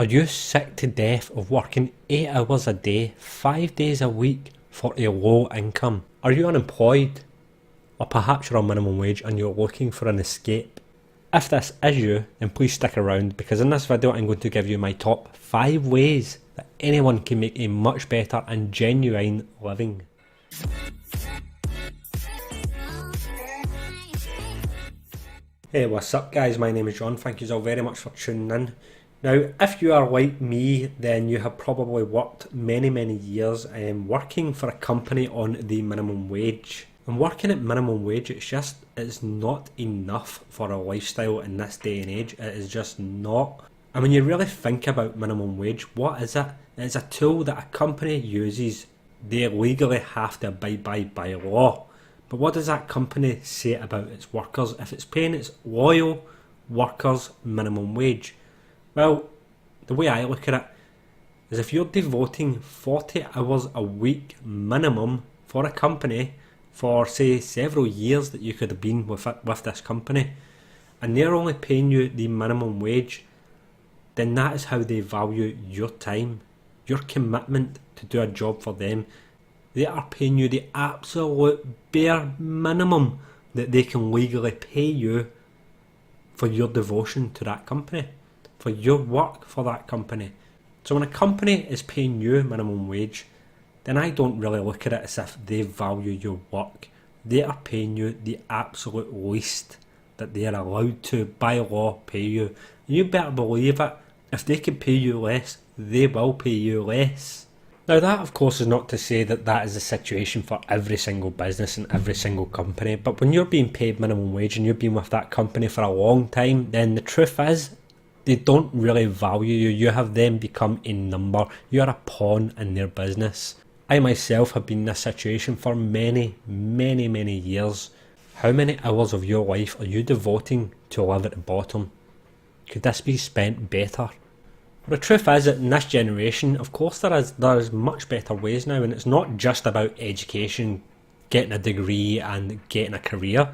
Are you sick to death of working 8 hours a day, 5 days a week for a low income? Are you unemployed? Or perhaps you're on minimum wage and you're looking for an escape? If this is you, then please stick around, because in this video I'm going to give you my top 5 ways that anyone can make a much better and genuine living. Hey, what's up guys, my name is John, thank you all very much for tuning in. Now, if you are like me, then you have probably worked many years working for a company on the minimum wage. And working at minimum wage, it's not enough for a lifestyle in this day and age. It is just not. And when you really think about minimum wage, what is it? It's a tool that a company uses. They legally have to abide by law. But what does that company say about its workers if it's paying its loyal workers minimum wage? Well, the way I look at it is if you're devoting 40 hours a week minimum for a company for, say, several years that you could have been with this company, and they're only paying you the minimum wage, then that is how they value your time, your commitment to do a job for them. They are paying you the absolute bare minimum that they can legally pay you for your devotion to that company, for your work for that company. So when a company is paying you minimum wage, then I don't really look at it as if they value your work. They are paying you the absolute least that they are allowed to, by law, pay you. And you better believe it, if they can pay you less, they will pay you less. Now that of course is not to say that that is the situation for every single business and every single company, but when you're being paid minimum wage and you've been with that company for a long time, then the truth is, they don't really value you. You have them become a number. You are a pawn in their business. I myself have been in this situation for many years. How many hours of your life are you devoting to live at the bottom? Could this be spent better? The truth is that in this generation, of course there is much better ways now, and it's not just about education, getting a degree and getting a career,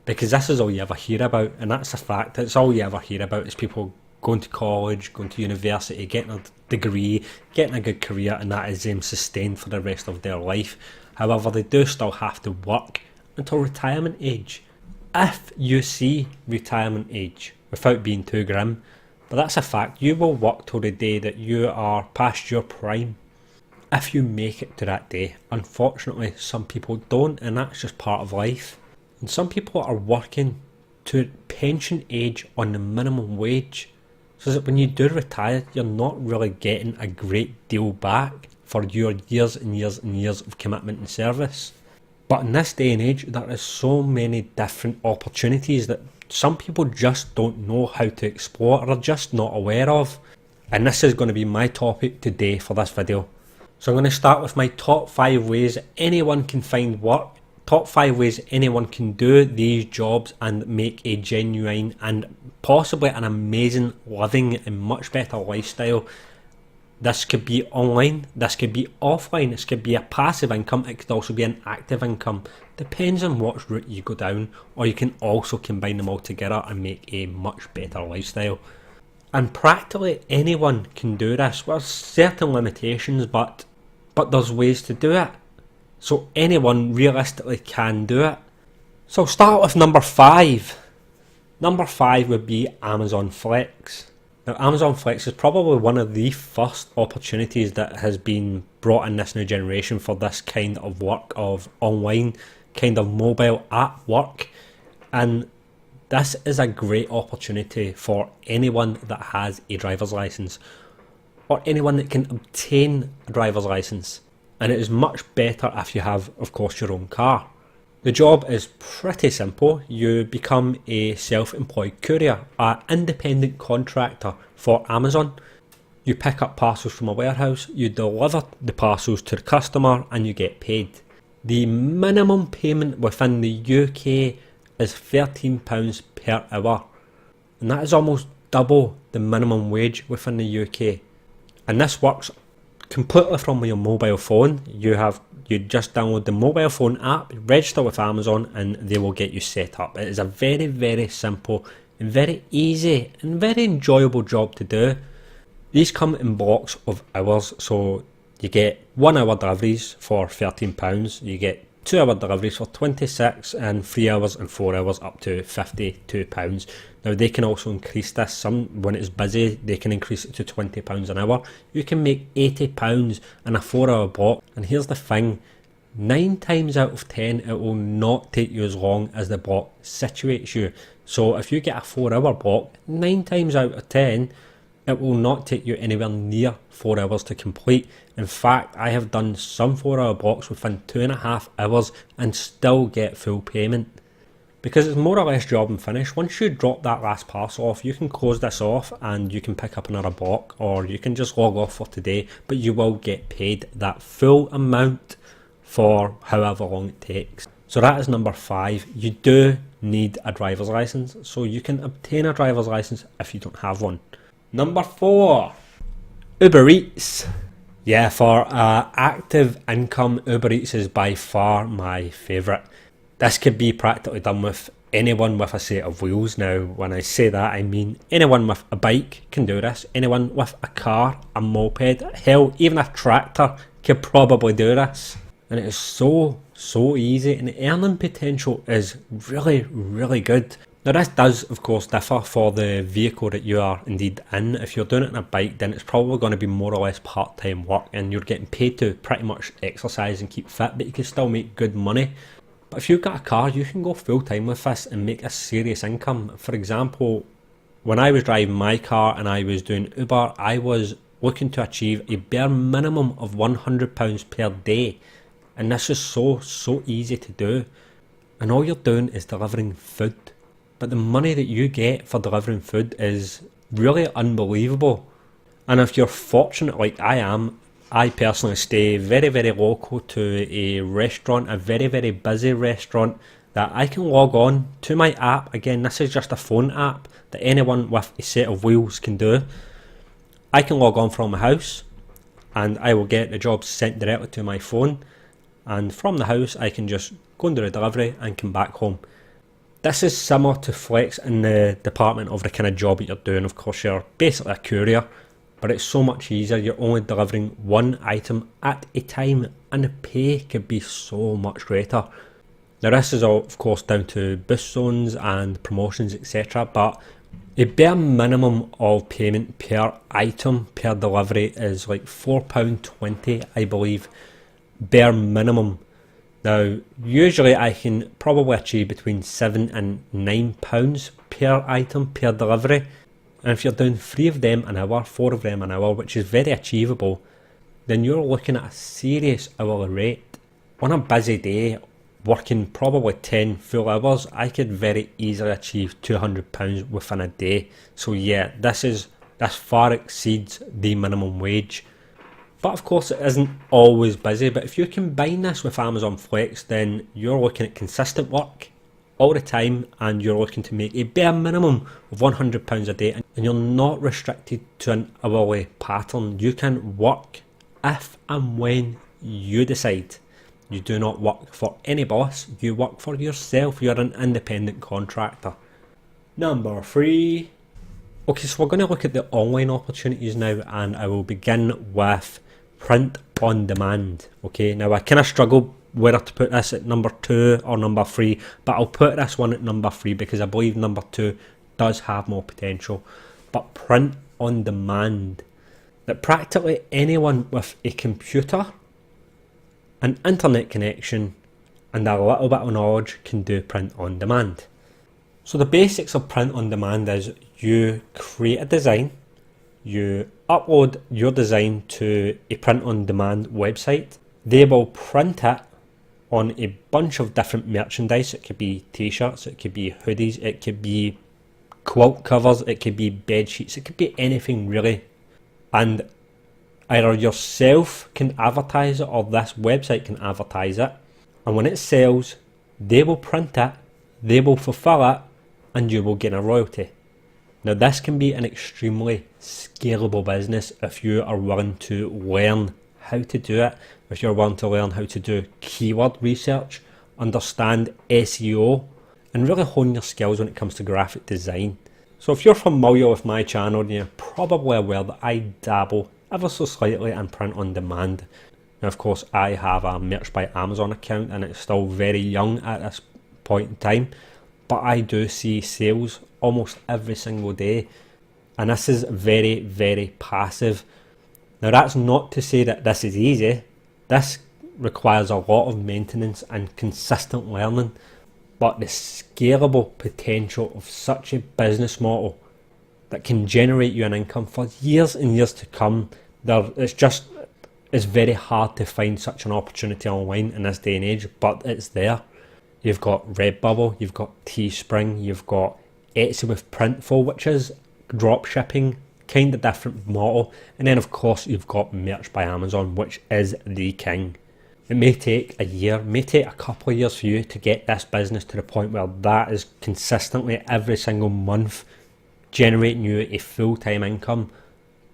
because this is all you ever hear about, and that's a fact. It's all you ever hear about is people going to college, going to university, getting a degree, getting a good career, and that is them sustained for the rest of their life. However, they do still have to work until retirement age. If you see retirement age, without being too grim, but that's a fact, you will work till the day that you are past your prime. If you make it to that day. Unfortunately, some people don't, and that's just part of life. And some people are working to pension age on the minimum wage, so that when you do retire, you're not really getting a great deal back for your years and years of commitment and service. But in this day and age, there is so many different opportunities that some people just don't know how to explore or are just not aware of. And this is going to be my topic today for this video. So I'm going to start with my top 5 ways anyone can find work. Top 5 ways anyone can do these jobs and make a genuine and possibly an amazing living and much better lifestyle. This could be online, this could be offline, this could be a passive income, it could also be an active income. Depends on what route you go down, or you can also combine them all together and make a much better lifestyle. And practically anyone can do this. With certain limitations, but there's ways to do it. So anyone realistically can do it. So start with number 5. Number 5 would be Amazon Flex. Now Amazon Flex is probably one of the first opportunities that has been brought in this new generation for this kind of work, of online kind of mobile app work. And this is a great opportunity for anyone that has a driver's license, or anyone that can obtain a driver's license. And it is much better if you have, of course, your own car. The job is pretty simple. You become a self-employed courier, an independent contractor for Amazon. You pick up parcels from a warehouse, you deliver the parcels to the customer, and you get paid. The minimum payment within the UK is £13 per hour, and that is almost double the minimum wage within the UK. And this works completely from your mobile phone. You just download the mobile phone app, register with Amazon, and they will get you set up. It is a very simple and very easy and very enjoyable job to do. These come in blocks of hours, so you get 1 hour deliveries for £13, you get 2 hour deliveries for 26, and 3 hours and 4 hours up to £52. Now they can also increase this. Some, when it's busy, they can increase it to £20 an hour. You can make £80 in a 4 hour block. And here's the thing, 9 times out of 10 it will not take you as long as the block situates you. So if you get a 4 hour block, 9 times out of 10 it will not take you anywhere near 4 hours to complete. In fact, I have done some 4 hour blocks within 2.5 hours and still get full payment. Because it's more or less job and finish. Once you drop that last parcel off, you can close this off and you can pick up another block, or you can just log off for today, but you will get paid that full amount for however long it takes. So that is number 5. You do need a driver's license, so you can obtain a driver's license if you don't have one. Number 4, Uber Eats. Yeah, for active income, Uber Eats is by far my favourite. This could be practically done with anyone with a set of wheels. Now, when I say that, I mean anyone with a bike can do this. Anyone with a car, a moped, hell, even a tractor could probably do this. And it is so easy, and the earning potential is really good. Now this does of course differ for the vehicle that you are indeed in. If you're doing it on a bike, then it's probably going to be more or less part-time work and you're getting paid to pretty much exercise and keep fit, but you can still make good money. But if you've got a car, you can go full-time with this and make a serious income. For example, when I was driving my car and I was doing Uber, I was looking to achieve a bare minimum of £100 per day. And this is so easy to do. And all you're doing is delivering food. But the money that you get for delivering food is really unbelievable. And if you're fortunate like I am, I personally stay very local to a restaurant, a very busy restaurant, that I can log on to my app. Again, this is just a phone app that anyone with a set of wheels can do. I can log on from my house and I will get the jobs sent directly to my phone, and from the house I can just go and do a delivery and come back home. This is similar to Flex in the department of the kind of job that you're doing. Of course, you're basically a courier, but it's so much easier. You're only delivering one item at a time and the pay could be so much greater. Now this is all of course down to boost zones and promotions, etc, but a bare minimum of payment per item per delivery is like £4.20, I believe, bare minimum. Now, usually I can probably achieve between £7 and £9 per item per delivery. And if you're doing 3 of them an hour, 4 of them an hour, which is very achievable, then you're looking at a serious hourly rate. On a busy day, working probably 10 full hours, I could very easily achieve £200 within a day. So yeah, this far exceeds the minimum wage. But of course it isn't always busy, but if you combine this with Amazon Flex, then you're looking at consistent work all the time and you're looking to make a bare minimum of £100 a day, and you're not restricted to an hourly pattern. You can work if and when you decide. You do not work for any boss, you work for yourself. You're an independent contractor. Number 3. Okay, so we're going to look at the online opportunities now, and I will begin with print on demand. Okay, now I kind of struggle whether to put this at number 2 or number 3, but I'll put this one at number 3 because I believe number 2 does have more potential. But print on demand, that practically anyone with a computer, an internet connection and a little bit of knowledge can do print on demand. So the basics of print on demand is you create a design, you upload your design to a print on demand website. They will print it on a bunch of different merchandise. It could be t-shirts, it could be hoodies, it could be quilt covers, it could be bed sheets, it could be anything really. And either yourself can advertise it or this website can advertise it. And when it sells, they will print it, they will fulfill it, and you will get a royalty. Now this can be an extremely scalable business if you are willing to learn how to do it, if you're willing to learn how to do keyword research, understand SEO, and really hone your skills when it comes to graphic design. So if you're familiar with my channel, you're probably aware that I dabble ever so slightly in print on demand. Now of course I have a Merch by Amazon account and it's still very young at this point in time, but I do see sales almost every single day, and this is very, very passive. Now that's not to say that this is easy. This requires a lot of maintenance and consistent learning, but the scalable potential of such a business model that can generate you an income for years and years to come, it's very hard to find such an opportunity online in this day and age, but it's there. You've got Redbubble, you've got Teespring, you've got Etsy with Printful, which is drop shipping, kind of different model, and then of course you've got Merch by Amazon, which is the king. It may take a year, may take a couple of years for you to get this business to the point where that is consistently every single month generating you a full-time income,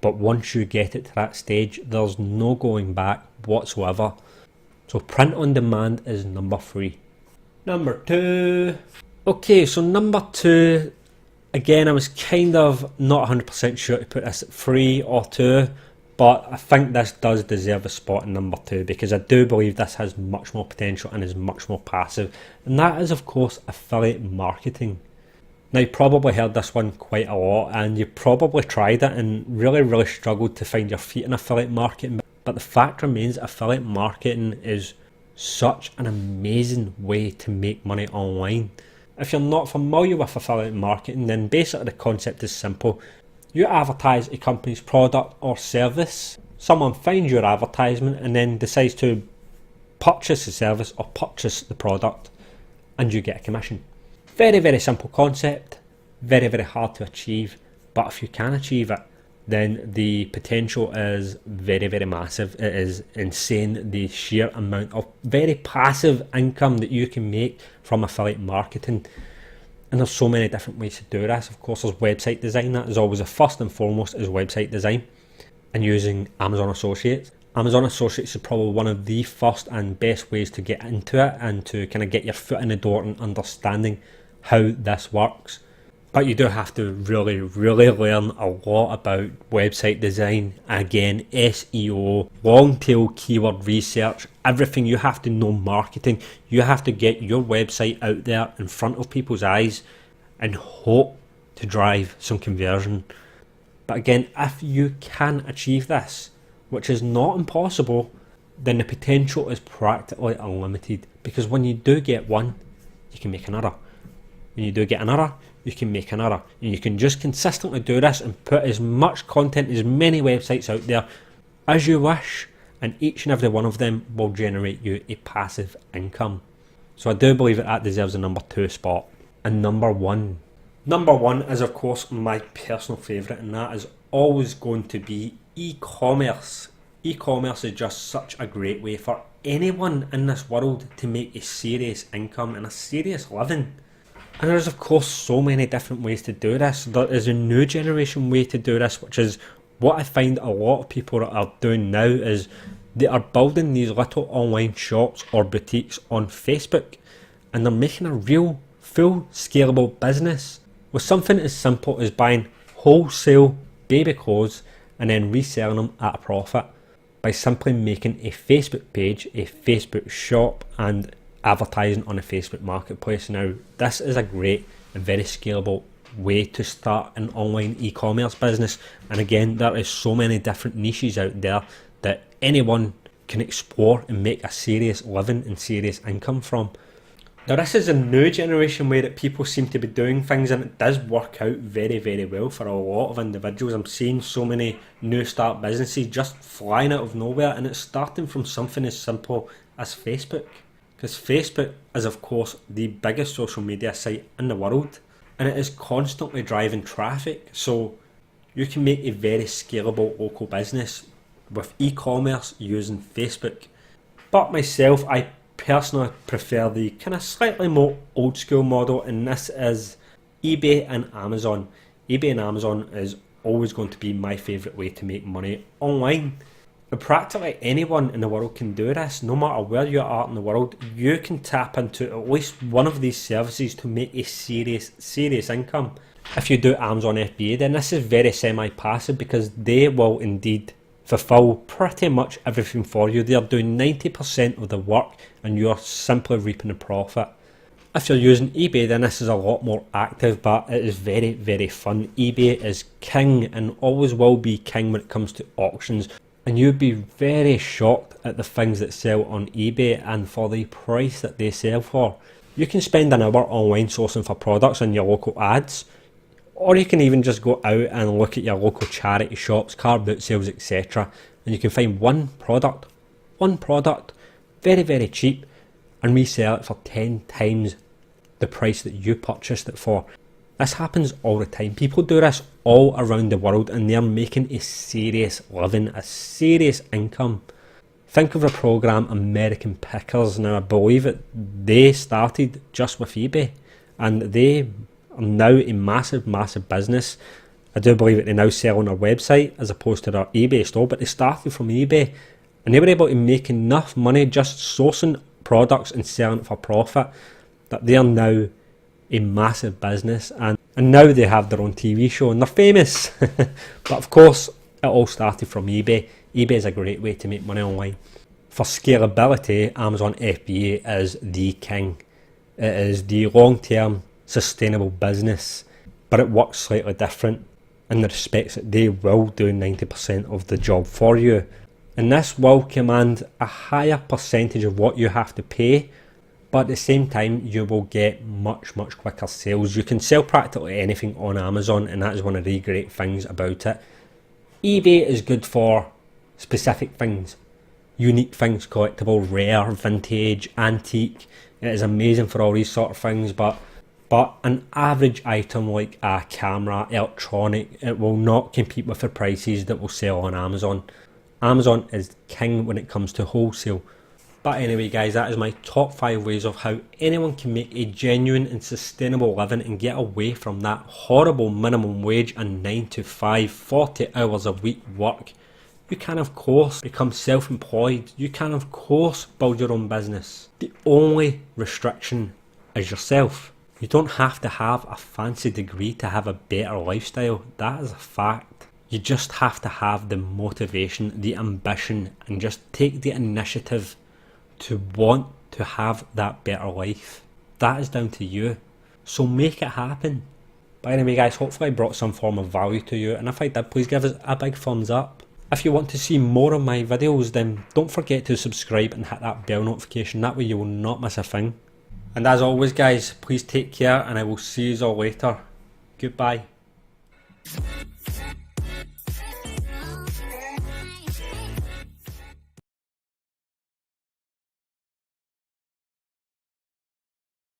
but once you get it to that stage, there's no going back whatsoever. So print on demand is number 3. Number 2. Okay, so number 2, again, I was kind of not 100% sure to put this at 3 or 2, but I think this does deserve a spot in number 2 because I do believe this has much more potential and is much more passive, and that is of course affiliate marketing. Now you probably heard this one quite a lot and you probably tried it and really struggled to find your feet in affiliate marketing, but the fact remains affiliate marketing is such an amazing way to make money online. If you're not familiar with affiliate marketing, then basically the concept is simple. You advertise a company's product or service, someone finds your advertisement and then decides to purchase the service or purchase the product, and you get a commission. Very simple concept, very hard to achieve, but if you can achieve it, then the potential is very massive. It is insane, the sheer amount of very passive income that you can make from affiliate marketing. And there's so many different ways to do this. Of course, there's website design. That is always the first and foremost, is website design, and using Amazon Associates. Amazon Associates is probably one of the first and best ways to get into it and to kind of get your foot in the door and understanding how this works. But you do have to really learn a lot about website design. Again, SEO, long tail keyword research, everything. You have to know marketing. You have to get your website out there in front of people's eyes and hope to drive some conversion. But again, if you can achieve this, which is not impossible, then the potential is practically unlimited, because when you do get one, you can make another. When you do get another, you can make another, and you can just consistently do this and put as much content, as many websites out there as you wish, and each and every one of them will generate you a passive income. So I do believe that deserves a number 2 spot. And number 1 is of course my personal favourite, and that is always going to be e-commerce. E-commerce is just such a great way for anyone in this world to make a serious income and a serious living. And there's of course so many different ways to do this. There is a new generation way to do this, which is what I find a lot of people are doing now, is they are building these little online shops or boutiques on Facebook, and they're making a real full scalable business with something as simple as buying wholesale baby clothes and then reselling them at a profit by simply making a Facebook page, a Facebook shop, and advertising on a Facebook marketplace. Now this is a great and very scalable way to start an online e-commerce business, and again there is so many different niches out there that anyone can explore and make a serious living and serious income from. Now this is a new generation way that people seem to be doing things, and it does work out very well for a lot of individuals. I'm seeing so many new start businesses just flying out of nowhere, and it's starting from something as simple as Facebook. Because Facebook is of course the biggest social media site in the world, and it is constantly driving traffic, so you can make a very scalable local business with e-commerce using Facebook. But myself, I personally prefer the kind of slightly more old school model, and this is eBay and Amazon. eBay and Amazon is always going to be my favourite way to make money online. But practically anyone in the world can do this. No matter where you are in the world, you can tap into at least one of these services to make a serious income. If you do Amazon FBA, then this is very semi-passive because they will indeed fulfill pretty much everything for you. They're doing 90% of the work and you're simply reaping the profit. If you're using eBay, then this is a lot more active, but it is very, very fun. eBay is king and always will be king when it comes to auctions. And you'd be very shocked at the things that sell on eBay and for the price that they sell for. You can spend an hour online sourcing for products on your local ads, or you can even just go out and look at your local charity shops, car boot sales, etc. And you can find one product, very, very cheap, and resell it for 10 times the price that you purchased it for. This happens all the time. People do this all around the world and they're making a serious living, a serious income. Think of the program American Pickers. Now I believe they started just with eBay and they are now a massive business. I do believe that they now sell on their website as opposed to their eBay store, but they started from eBay and they were able to make enough money just sourcing products and selling it for profit that they are now a massive business, and now they have their own TV show and they're famous. But of course it all started from eBay. eBay is a great way to make money online. For scalability, Amazon FBA is the king. It is the long-term sustainable business, but it works slightly different in the respects that they will do 90% of the job for you, and this will command a higher percentage of what you have to pay, but at the same time you will get much quicker sales. You can sell practically anything on Amazon, and that is one of the great things about it. eBay is good for specific things, unique things, collectible, rare, vintage, antique. It is amazing for all these sort of things, but an average item like a camera, electronic, it will not compete with the prices that will sell on Amazon. Amazon is king when it comes to wholesale. But anyway guys, that is my top 5 ways of how anyone can make a genuine and sustainable living and get away from that horrible minimum wage and 9 to 5, 40 hours a week work. You can of course become self-employed, you can of course build your own business. The only restriction is yourself. You don't have to have a fancy degree to have a better lifestyle, that is a fact. You just have to have the motivation, the ambition, and just take the initiative to want to have that better life. That is down to you, so make it happen. But anyway guys, hopefully I brought some form of value to you, and if I did, please give us a big thumbs up. If you want to see more of my videos, then don't forget to subscribe and hit that bell notification, that way you will not miss a thing. And as always guys, please take care and I will see you all later. Goodbye.